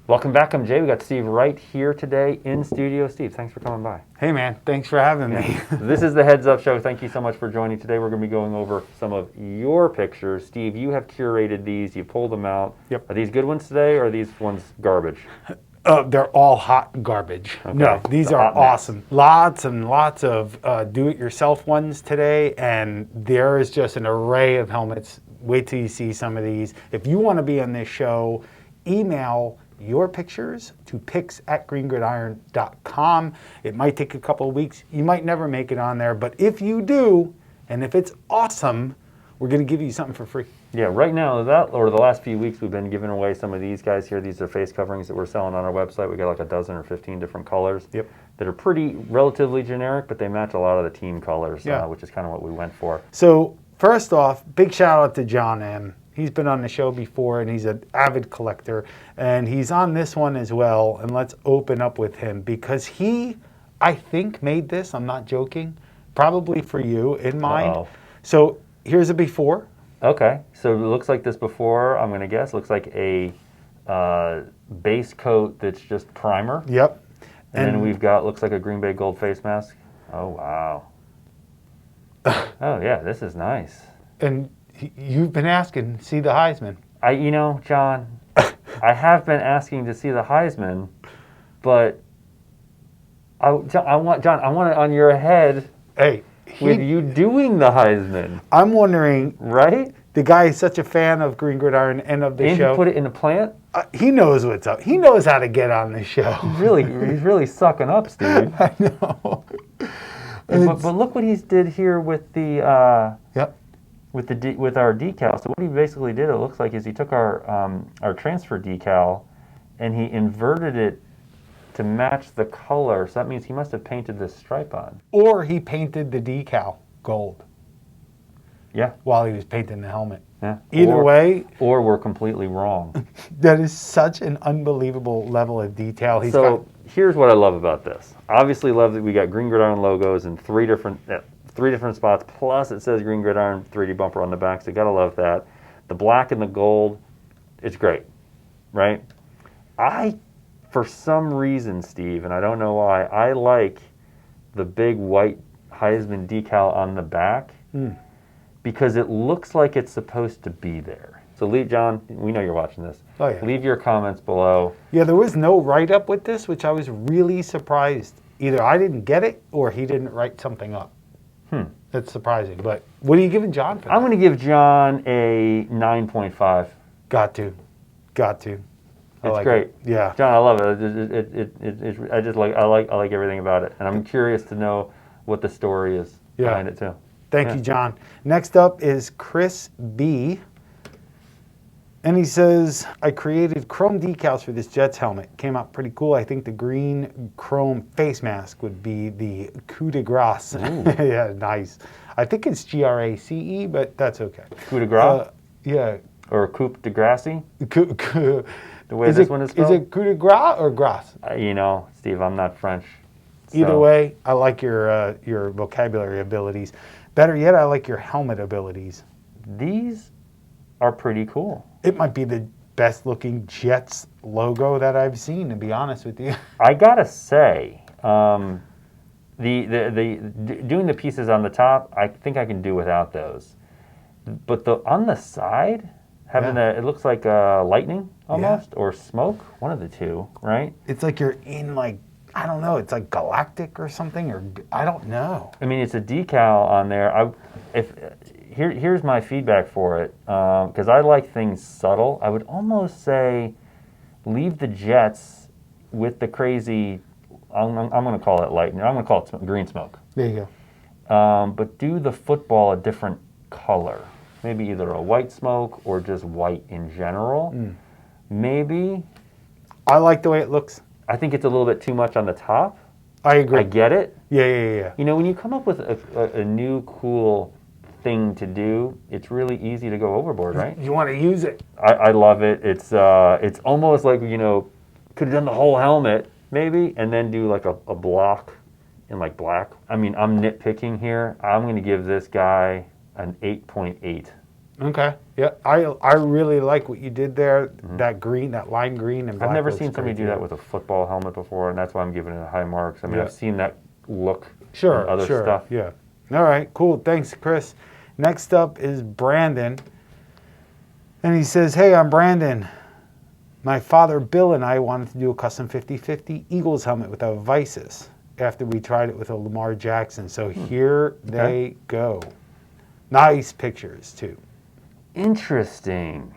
Welcome back. I'm Jay. We got Steve right here today in studio. Steve, thanks for coming by. Hey, man. Thanks for having me. This is the Heads Up Show. Thank you so much for joining today. We're going to be going over some of your pictures. Steve, you have curated these. You pulled them out. Yep. Are these good ones today, or are these ones garbage? They're all hot garbage. Okay. No, these The are hot mess. awesome. Lots and lots of do-it-yourself ones today, and there is just an array of helmets. Wait till you see some of these. If you want to be on this show, email your pictures to pics@greengridiron.com. It might take a couple of weeks. You might never make it on there, but if you do, and if it's awesome, we're going to give you something for free. Yeah, right now, the last few weeks, we've been giving away some of these guys here. These are face coverings that we're selling on our website. We got like a dozen or 15 different colors. Yep. That are pretty relatively generic, but they match a lot of the team colors, Yeah. which is kind of what we went for. So first off, big shout out to John M. He's been on the show before, and he's an avid collector, and he's on this one as well. And let's open up with him because he, I think, made this. I'm not joking. Probably for you in mind. Uh-oh. So here's a before. Okay, so it looks like this before, I'm going to guess. Looks like a base coat that's just primer. Yep. And then we've got, looks like a Green Bay Gold face mask. Oh, wow. Oh, yeah, this is nice. And you've been asking, see the Heisman. John, I have been asking to see the Heisman, but I want it on your head. Hey. With you doing the Heisman. I'm wondering, right? The guy is such a fan of Green Gridiron and of the show. And he put it in a plant? He knows what's up. He knows how to get on the show. He's really sucking up, Steve. I know. But look what he did here with the yep. with our decal. So what he basically did, it looks like, is he took our transfer decal and he inverted it to match the color. So that means he must have painted this stripe on. Or he painted the decal gold. Yeah. While he was painting the helmet. Yeah. Either way. Or we're completely wrong. That is such an unbelievable level of detail. Here's what I love about this. Obviously love that we got Green Gridiron logos in three different spots. Plus it says Green Gridiron 3D bumper on the back. So you gotta love that. The black and the gold, it's great, right? For some reason, Steve, and I don't know why, I like the big white Heisman decal on the back because it looks like it's supposed to be there. So John, we know you're watching this. Oh, yeah. Leave your comments below. Yeah, there was no write-up with this, which I was really surprised. Either I didn't get it or he didn't write something up. That's surprising. But what are you giving John for that? I'm going to give John a 9.5. Got to. It's great. Yeah. John, I love it. I like everything about it. And I'm curious to know what the story is behind it too. Thank you, John. Next up is Chris B. And he says, I created chrome decals for this Jets helmet. Came out pretty cool. I think the green chrome face mask would be the coup de grace. Yeah, nice. I think it's GRACE, but that's okay. Coup de grace? Yeah. Or coupe de grace? The way this one is spelled? Is it coup de grace or grace? Steve, I'm not French. Either way, I like your vocabulary abilities. Better yet, I like your helmet abilities. These are pretty cool. It might be the best looking Jets logo that I've seen, to be honest with you. I gotta say, doing the pieces on the top, I think I can do without those. But on the side, having it looks like lightning almost, or smoke, one of the two, right? It's like you're in I don't know, it's like galactic or something, or I don't know. I mean, it's a decal on there. Here's my feedback for it, because I like things subtle. I would almost say leave the Jets with the crazy, I'm going to call it lightning. I'm going to call it green smoke. There you go. But do the football a different color. Maybe either a white smoke or just white in general. Maybe. I like the way it looks. I think it's a little bit too much on the top. I agree. I get it. Yeah. When you come up with a new cool thing to do, it's really easy to go overboard, right? You want to use it. I love it. It's almost like, could have done the whole helmet, maybe, and then do like a block in like black. I mean, I'm nitpicking here. I'm going to give this guy an 8.8. Okay. Yeah, I really like what you did there. That green, that lime green and black. I've never looks seen somebody great, do that with a football helmet before, and that's why I'm giving it a high marks. I mean, Yeah. I've seen that look Sure, in other sure. stuff. Yeah. All right, cool. Thanks, Chris. Next up is Brandon. And he says, hey, I'm Brandon. My father, Bill, and I wanted to do a custom 50/50 Eagles helmet without vices after we tried it with a Lamar Jackson. So here they go. Nice pictures, too. Interesting.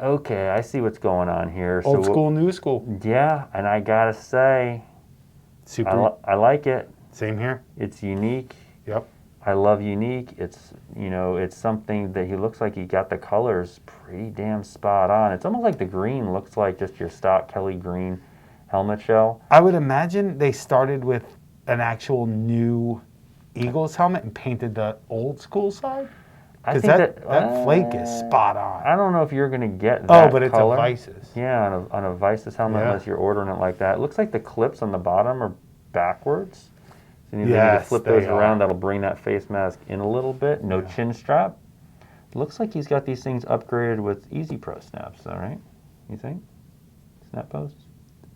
Okay, I see what's going on here. Old school, new school. Yeah, and I gotta say, Super. I like it. Same here. It's unique. Yep. I love unique. It's, you know, it's something that he looks like he got the colors pretty damn spot on. It's almost like the green looks like just your stock Kelly green helmet shell. I would imagine they started with an actual new Eagles helmet and painted the old school side. I Because think that flake is spot on. I don't know if you're going to get that but it's color. a Vices. Yeah, on a Vices helmet, unless you're ordering it like that. It looks like the clips on the bottom are backwards. So you need to flip those around. That'll bring that face mask in a little bit. No chin strap. Looks like he's got these things upgraded with Easy Pro snaps, though, right? You think? Snap posts?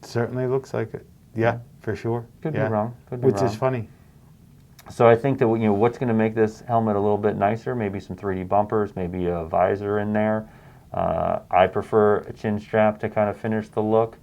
Certainly looks like it. Yeah, for sure. Could be wrong. Could be Which wrong. is funny. So I think that, you know, what's going to make this helmet a little bit nicer? Maybe some 3D bumpers, maybe a visor in there. I prefer a chin strap to kind of finish the look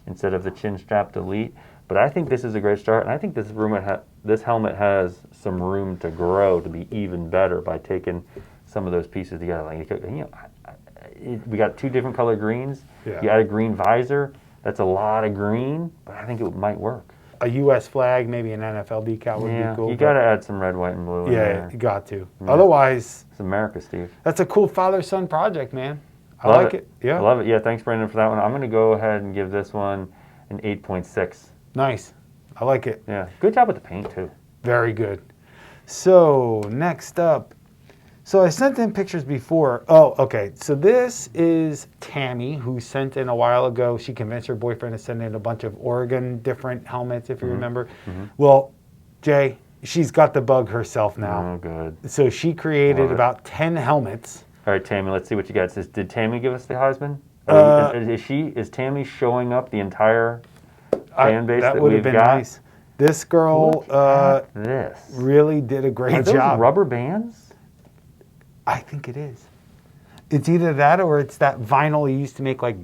instead of the chin strap delete. But I think this is a great start, and I think this helmet has some room to grow to be even better by taking some of those pieces together. Like, you know, we got two different color greens. Yeah. You add a green visor. That's a lot of green, but I think it might work. A U.S. flag, maybe an NFL decal would be cool. You got to add some red, white, and blue in there. Yeah, you got to. Yeah. Otherwise, It's America, Steve. that's a cool father-son project, man. I like it. Yeah. I love it. Yeah, thanks, Brandon, for that one. I'm going to go ahead and give this one an 8.6. Nice. I like it. Yeah. Good job with the paint, too. Very good. So, next up. So, I sent in pictures before. Oh, okay. So, this is Tammy, who sent in a while ago. She convinced her boyfriend to send in a bunch of Oregon different helmets, if you remember. Well, Jay, she's got the bug herself now. Oh, good. So, she created about 10 helmets. All right, Tammy, let's see what you got. It says, did Tammy give us the Heisman? Is Tammy showing up the entire fan base that would we've have been got? nice. This girl Look at this. really did a great Are those job. rubber bands? I think it is. It's either that or it's that vinyl you used to make like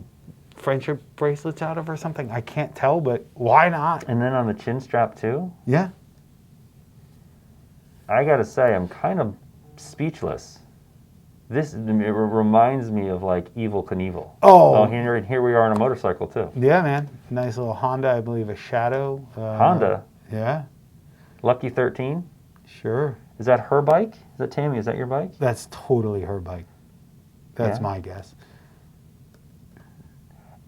friendship bracelets out of or something. I can't tell, but why not? And then on the chin strap, too? Yeah. I got to say, I'm kind of speechless. This reminds me of like Evel Knievel. Oh. Here we are on a motorcycle, too. Yeah, man. Nice little Honda, I believe, a Shadow. Honda? Yeah. Lucky 13? Sure. Is that her bike? Is that Tammy? Is that your bike? That's totally her bike. That's my guess.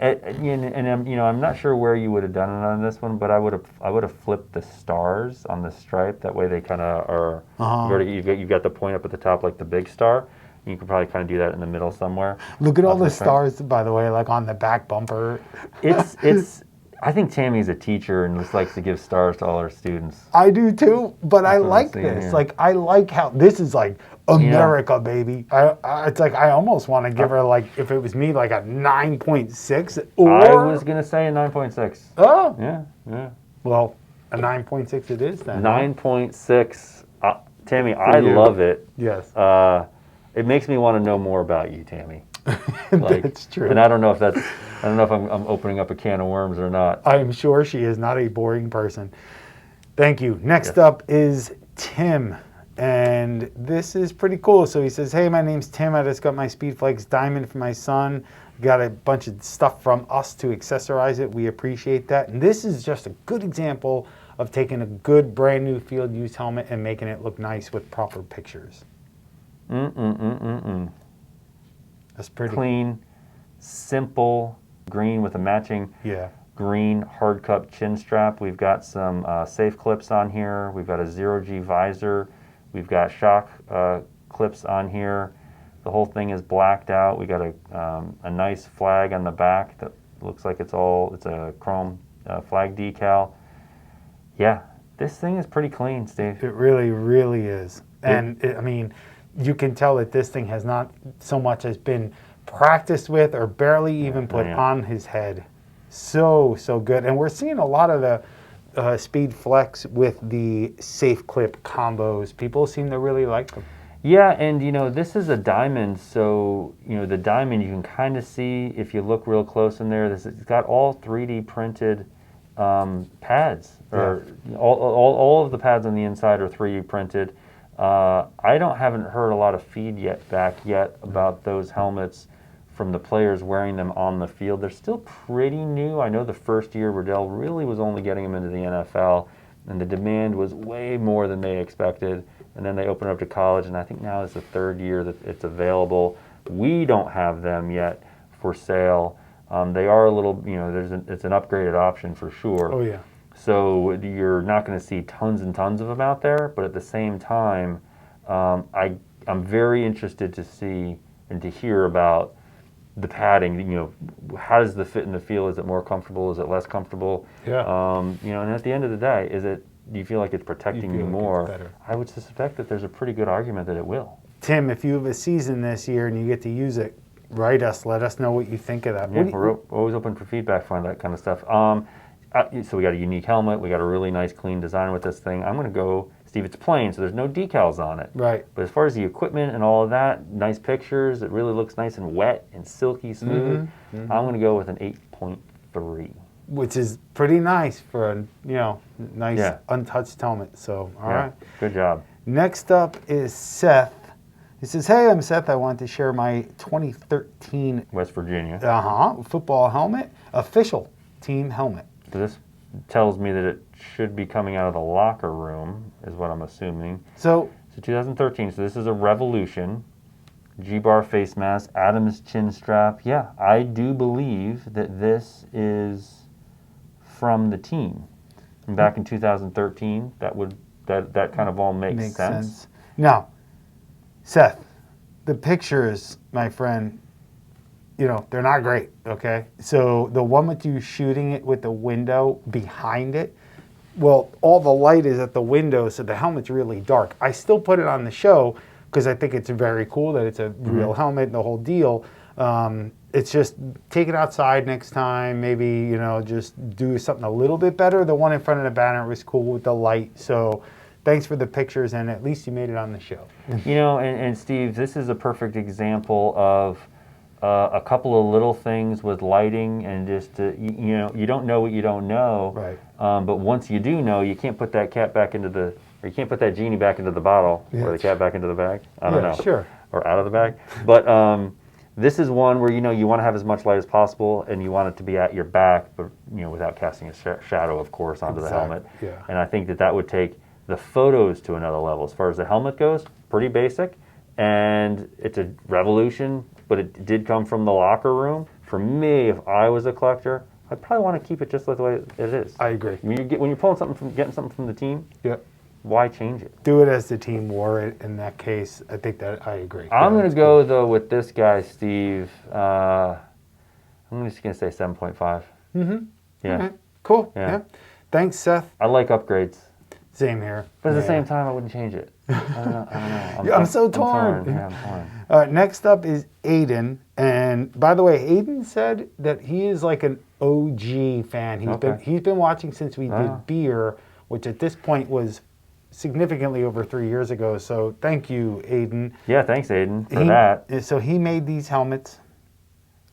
I'm not sure where you would have done it on this one, but I would have flipped the stars on the stripe. That way they kind of are. You've got the point up at the top like the big star. You could probably kind of do that in the middle somewhere. Look at all the stars, by the way, like on the back bumper. I think Tammy's a teacher and just likes to give stars to all her students. I do too, but I like this. Here. Like, I like how this is like America, baby. It's like I almost want to give her, like, if it was me, like a 9.6. Or I was going to say a 9.6. Oh. Yeah. Well, a 9.6 it is then. 9.6. Tammy, I love it. Yes. It makes me want to know more about you, Tammy. That's true. And I don't know if I'm opening up a can of worms or not. I'm sure she is not a boring person. Thank you. Next up is Tim. And this is pretty cool. So he says, hey, my name's Tim. I just got my Speedflex Diamond for my son. Got a bunch of stuff from us to accessorize it. We appreciate that. And this is just a good example of taking a good brand new field use helmet and making it look nice with proper pictures. That's pretty clean, simple green with a matching green hard cup chin strap. We've got some safe clips on here. We've got a 0G visor. We've got shock clips on here. The whole thing is blacked out. We got a nice flag on the back that looks like it's a chrome flag decal. Yeah, this thing is pretty clean, Steve. It really, really is. And I mean, you can tell that this thing has not so much as been practiced with or barely even put on his head. So good. And we're seeing a lot of the Speed Flex with the Safe Clip combos. People seem to really like them. Yeah, and this is a diamond, so the diamond you can kind of see if you look real close in there. It's got all 3D printed pads, or all of the pads on the inside are 3D printed. I haven't heard a lot of feedback yet about those helmets from the players wearing them on the field. They're still pretty new. I know the first year Riddell really was only getting them into the NFL, and the demand was way more than they expected. And then they opened up to college, and I think now is the third year that it's available. We don't have them yet for sale. They are a little, it's an upgraded option for sure. Oh, yeah. So you're not going to see tons and tons of them out there, but at the same time, I'm very interested to see and to hear about the padding. How does the fit in the feel? Is it more comfortable? Is it less comfortable? Yeah. And at the end of the day, do you feel like it's protecting you more? I would suspect that there's a pretty good argument that it will. Tim, if you have a season this year and you get to use it, write us. Let us know what you think of that. Yeah, we're always open for feedback on that kind of stuff. So we got a unique helmet. We got a really nice, clean design with this thing. I'm going to go, Steve, it's plain, so there's no decals on it. Right. But as far as the equipment and all of that, nice pictures. It really looks nice and wet and silky smooth. I'm going to go with an 8.3. Which is pretty nice for a nice untouched helmet. So all right, good job. Next up is Seth. He says, "Hey, I'm Seth. I want to share my 2013 West Virginia football helmet, official team helmet." So this tells me that it should be coming out of the locker room, is what I'm assuming. So 2013. So this is a Revolution. G-bar face mask, Adams chin strap. Yeah, I do believe that this is from the team. And back in 2013, that kind of all makes sense. Now, Seth, the pictures, my friend, they're not great, okay? So the one with you shooting it with the window behind it, well, all the light is at the window, so the helmet's really dark. I still put it on the show because I think it's very cool that it's a real helmet, the whole deal. It's just take it outside next time. Maybe, just do something a little bit better. The one in front of the banner was cool with the light. So thanks for the pictures, and at least you made it on the show. And Steve, this is a perfect example of a couple of little things with lighting and just, you don't know what you don't know. Right. But once you do know, you can't put that cat back into or you can't put that genie back into the bottle or the cat back into the bag. I don't know. Sure. Or out of the bag. But this is one where you want to have as much light as possible, and you want it to be at your back, but without casting a shadow, of course, onto the helmet. Yeah. And I think that would take the photos to another level. As far as the helmet goes, pretty basic, and it's a Revolution, but it did come from the locker room. For me, if I was a collector, I'd probably want to keep it just like the way it is. I agree. When you're pulling getting something from the team, why change it? Do it as the team wore it. In that case, I think that I agree. I'm going to go, though, with this guy, Steve. I'm just going to say 7.5. Mm-hmm. Yeah. Okay. Cool. Yeah. Thanks, Seth. I like upgrades. Same here. But at the same time, I wouldn't change it. I don't know. I'm so torn. Yeah, I'm torn. Next up is Aiden. And by the way, Aiden said that he is like an OG fan. He's been watching since we did beer, which at this point was significantly over 3 years ago. So thank you, Aiden. Yeah, thanks, Aiden, for that. So he made these helmets.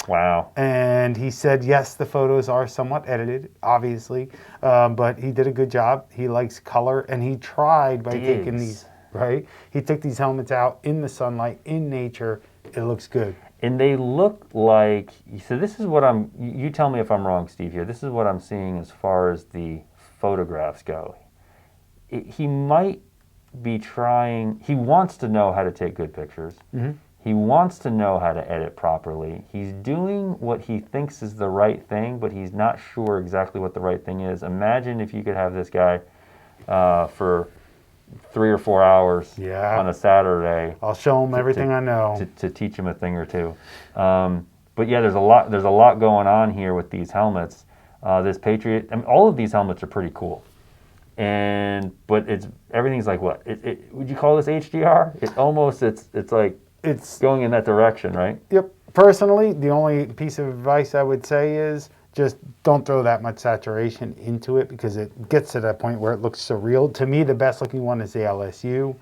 Wow. And he said, yes, the photos are somewhat edited, obviously, but he did a good job. He likes color, and he tried by taking these, right? He took these helmets out in the sunlight, in nature. It looks good. And they look like, so this is what you tell me if I'm wrong, Steve, here. This is what I'm seeing as far as the photographs go. He might be trying, he wants to know how to take good pictures. Mm-hmm. He wants to know how to edit properly. He's doing what he thinks is the right thing, but he's not sure exactly what the right thing is. Imagine if you could have this guy for 3 or 4 hours on a Saturday. I'll show him everything I know. To teach him a thing or two. But yeah, there's a lot going on here with these helmets. This Patriot, all of these helmets are pretty cool. but everything's like what? Would you call this HDR? It's like It's going in that direction, right? Yep. Personally, the only piece of advice I would say is just don't throw that much saturation into it because it gets to that point where it looks surreal. To me, the best looking one is the LSU.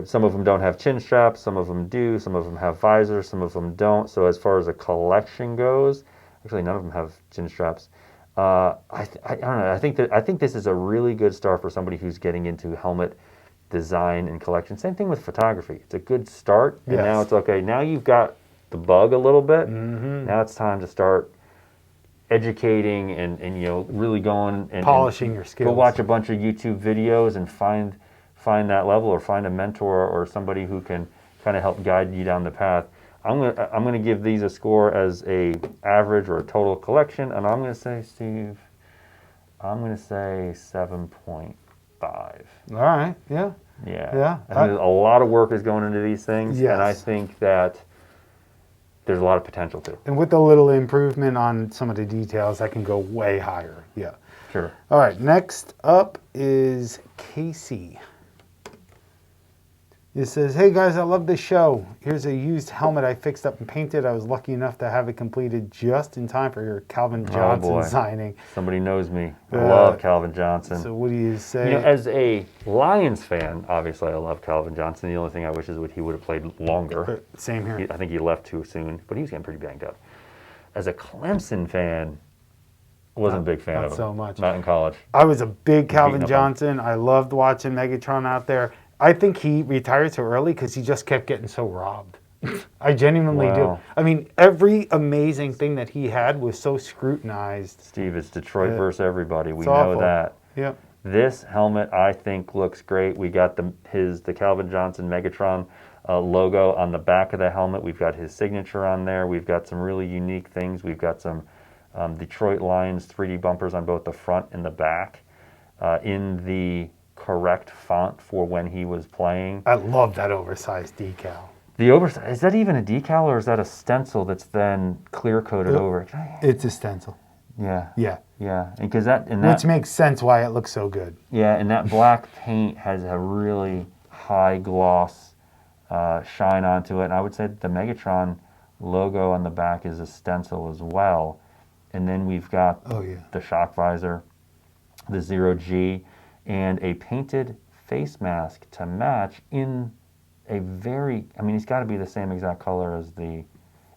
Some of them don't have chin straps, some of them do, some of them have visors, some of them don't. So as far as a collection goes, actually none of them have chin straps. I don't know. I think this is a really good start for somebody who's getting into helmet design and collection. Same thing with photography. It's a good start, and Yes. now it's okay. Now you've got the bug a little bit. Mm-hmm. Now it's time to start educating and really going and Polishing your skills. Go watch a bunch of YouTube videos and find that level, or find a mentor or somebody who can kind of help guide you down the path. I'm gonna give these a score as a average or a total collection, and I'm gonna say, Steve, 7.5. All right. Yeah. Yeah. I think a lot of work is going into these things, Yes. and I think that there's a lot of potential too. And with a little improvement on some of the details, I can go way higher. Yeah. Sure. All right. Next up is Casey. It says, hey guys, I love the show. Here's a used helmet I fixed up and painted. I was lucky enough to have it completed just in time for your Calvin Johnson signing. Somebody knows me. I love Calvin Johnson. So what do you say? As a Lions fan, obviously I love Calvin Johnson. The only thing I wish is he would have played longer. Same here. I think he left too soon, but he was getting pretty banged up. As a Clemson fan, I wasn't a big fan of him. Not so much. Not in college. I was a big Calvin Johnson. I loved watching Megatron out there. I think he retired so early because he just kept getting so robbed. I genuinely do. I mean, every amazing thing that he had was so scrutinized. Steve, it's Detroit versus everybody. We awful. know that. Yep. This helmet, I think, looks great. We got the Calvin Johnson Megatron logo on the back of the helmet. We've got his signature on there. We've got some really unique things. We've got some Detroit Lions 3D bumpers on both the front and the back in the correct font for when he was playing. I love that oversized decal. The oversized, is that even a decal or is that a stencil that's then clear coated over? It's a stencil. Yeah. Yeah. Yeah. Because that which makes sense why it looks so good. Yeah, and that black paint has a really high gloss shine onto it. And I would say the Megatron logo on the back is a stencil as well. And then we've got the shock visor, the 0G, and a painted face mask to match in a very, I mean, it's got to be the same exact color as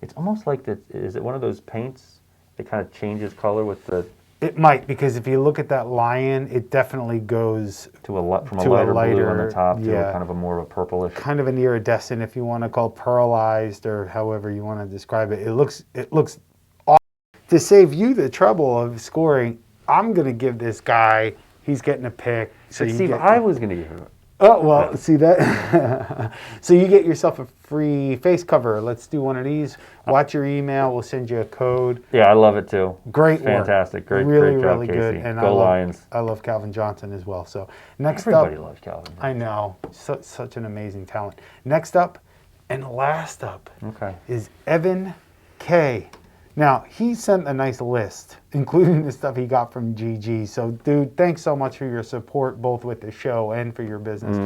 it's almost like is it one of those paints that kind of changes color with the... It might, because if you look at that lion, it definitely goes from a lighter blue on the top to a kind of a more of a purplish. Kind of an iridescent, if you want to call it pearlized or however you want to describe it. It looks awesome. To save you the trouble of scoring, I'm going to give this guy... He's getting a pick. So Steve, I was going to give him. Oh, well, see that? So you get yourself a free face cover. Let's do one of these. Watch your email. We'll send you a code. Yeah, I love it too. Great work. Fantastic. Great really job, really Casey. good. And Go Lions. I love Calvin Johnson as well. So next Everybody up. loves Calvin Johnson. I know. Such an amazing talent. Next up and last up is Evan K. Now, he sent a nice list, including the stuff he got from GG. So, dude, thanks so much for your support, both with the show and for your business.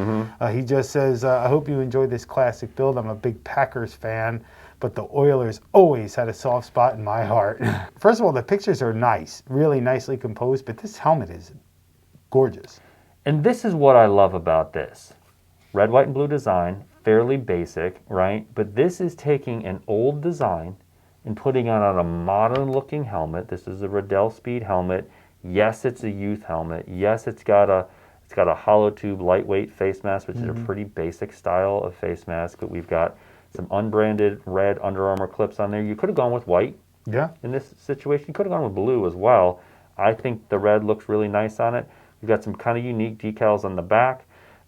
He just says, I hope you enjoyed this classic build. I'm a big Packers fan, but the Oilers always had a soft spot in my heart. First of all, the pictures are nice, really nicely composed, but this helmet is gorgeous. And this is what I love about this. Red, white, and blue design, fairly basic, right? But this is taking an old design and putting it on a modern-looking helmet. This is a Riddell Speed helmet. Yes, it's a youth helmet. Yes, it's got a hollow tube, lightweight face mask, which is a pretty basic style of face mask. But we've got some unbranded red Under Armour clips on there. You could have gone with white. Yeah. In this situation, you could have gone with blue as well. I think the red looks really nice on it. We've got some kind of unique decals on the back.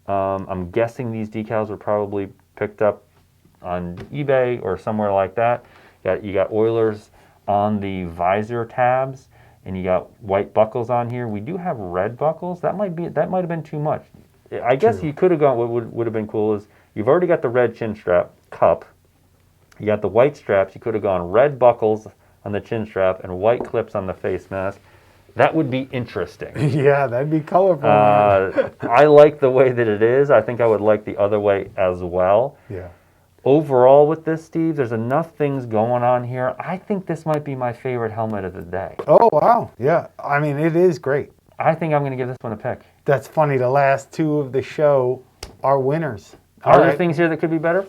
I'm guessing these decals were probably picked up on eBay or somewhere like that. You got Oilers on the visor tabs, and you got white buckles on here. We do have red buckles. That might have been too much. I guess you could have gone. What would have been cool is you've already got the red chin strap cup. You got the white straps. You could have gone red buckles on the chin strap and white clips on the face mask. That would be interesting. Yeah, that'd be colorful. I like the way that it is. I think I would like the other way as well. Yeah. Overall with this, Steve, there's enough things going on here. I think this might be my favorite helmet of the day. Oh, wow. Yeah. I mean, it is great. I think I'm going to give this one a pick. That's funny. The last two of the show are winners. Are there things here that could be better?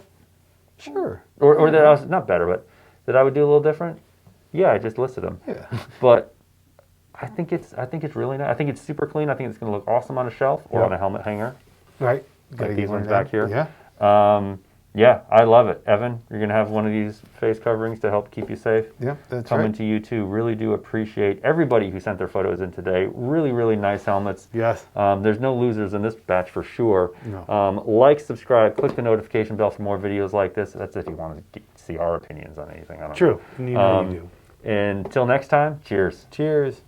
Sure. Or that I was, not better, but that I would do a little different? Yeah, I just listed them. Yeah. But I think it's really nice. I think it's super clean. I think it's going to look awesome on a shelf or on a helmet hanger. Right. Like these ones back here. Yeah. Yeah, I love it. Evan, you're going to have one of these face coverings to help keep you safe. Yeah, that's Coming right. to you too. Really do appreciate everybody who sent their photos in today. Really, really nice helmets. Yes. There's no losers in this batch for sure. No. Like, subscribe, click the notification bell for more videos like this. That's if you want to see our opinions on anything. I don't True. know. You know you do. Until next time, cheers. Cheers.